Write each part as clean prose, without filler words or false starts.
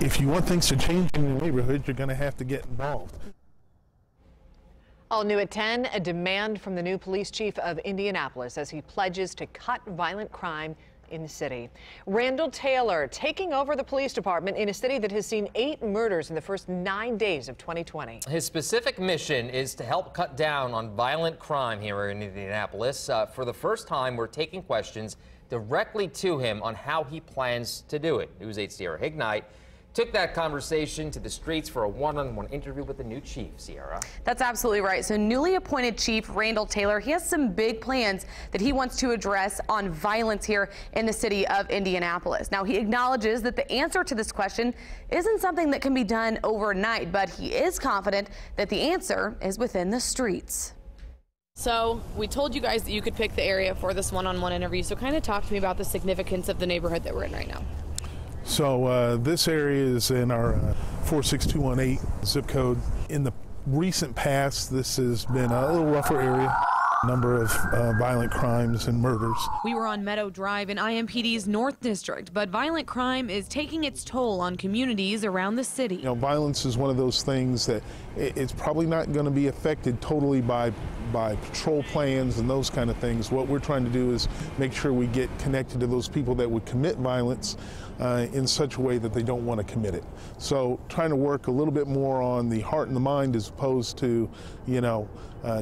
If you want things to change in your neighborhood, you're going to have to get involved. All new at 10, a demand from the new police chief of Indianapolis as he pledges to cut violent crime in the city. Randall Taylor taking over the police department in a city that has seen 8 murders in the first 9 days of 2020. His specific mission is to help cut down on violent crime here in Indianapolis. For the first time, we're taking questions directly to him on how he plans to do it. News 8's Sierra Hignite took that conversation to the streets for a one-on-one interview with the new chief, Sierra. That's absolutely right. So newly appointed Chief Randall Taylor, he has some big plans that he wants to address on violence here in the city of Indianapolis. Now, he acknowledges that the answer to this question isn't something that can be done overnight, but he is confident that the answer is within the streets. So we told you guys that you could pick the area for this one-on-one interview. So kind of talk to me about the significance of the neighborhood that we're in right now. So this area is in our 46218 zip code. In the recent past, this has been a little rougher area. Number of violent crimes and murders. We were on Meadow Drive in IMPD's North District, but violent crime is taking its toll on communities around the city. You know, violence is one of those things that it's probably not going to be affected totally by patrol plans and those kind of things. What we're trying to do is make sure we get connected to those people that would commit violence in such a way that they don't want to commit it. So trying to work a little bit more on the heart and the mind as opposed to, you know,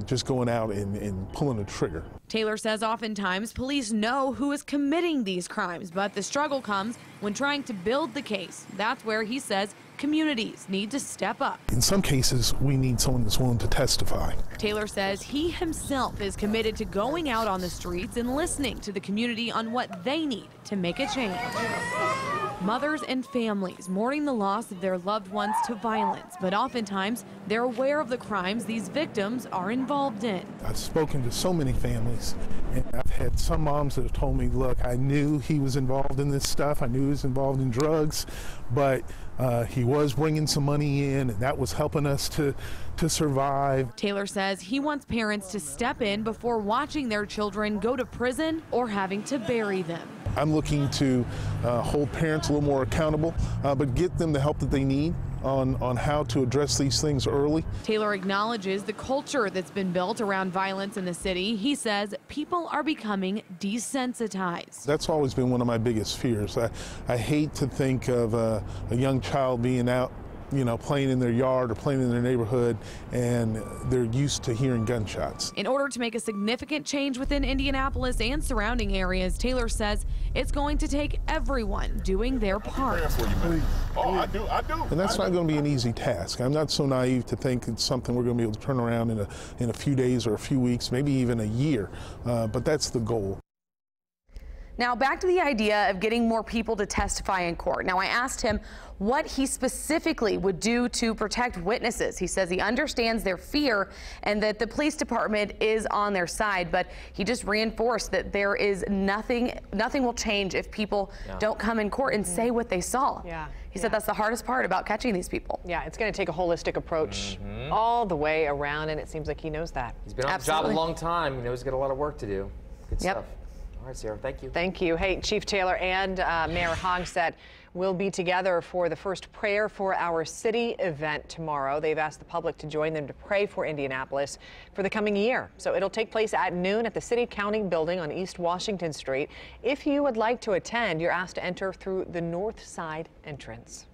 just going out and pulling a trigger. Taylor says oftentimes police know who is committing these crimes, but the struggle comes when trying to build the case. That's where he says communities need to step up. In some cases, we need someone that's willing to testify. Taylor says he himself is committed to going out on the streets and listening to the community on what they need to make a change. Mothers and families mourning the loss of their loved ones to violence, but oftentimes they're aware of the crimes these victims are involved in. I've spoken to so many families, and I've had some moms that have told me, look, I knew he was involved in this stuff, I knew he was involved in drugs, but he was bringing some money in, and that was helping us to survive. Taylor says he wants parents to step in before watching their children go to prison or having to bury them. I'm looking to hold parents a little more accountable, but get them the help that they need on how to address these things early. Taylor acknowledges the culture that's been built around violence in the city. He says people are becoming desensitized. That's always been one of my biggest fears. I hate to think of a young child being out, you know, playing in their yard or playing in their neighborhood, and they're used to hearing gunshots. In order to make a significant change within Indianapolis and surrounding areas, Taylor says it's going to take everyone doing their part. Oh, I do. And that's not going to be an easy task. I'm not so naive to think it's something we're going to be able to turn around in a few days or a few weeks, maybe even a year, but that's the goal. Now back to the idea of getting more people to testify in court. Now I asked him what he specifically would do to protect witnesses. He says he understands their fear and that the police department is on their side, but he just reinforced that there is nothing will change if people don't come in court and say what they saw. He said that's the hardest part about catching these people. Yeah, it's going to take a holistic approach all the way around, and it seems like he knows that. He's been on the job a long time. He knows he's got a lot of work to do. Good stuff. All right, Sarah, thank you. Thank you. Hey, Chief Taylor and Mayor Hogsett will be together for the first Prayer for Our City event tomorrow. They've asked the public to join them to pray for Indianapolis for the coming year. So it'll take place at noon at the City County Building on East Washington Street. If you would like to attend, you're asked to enter through the north side entrance.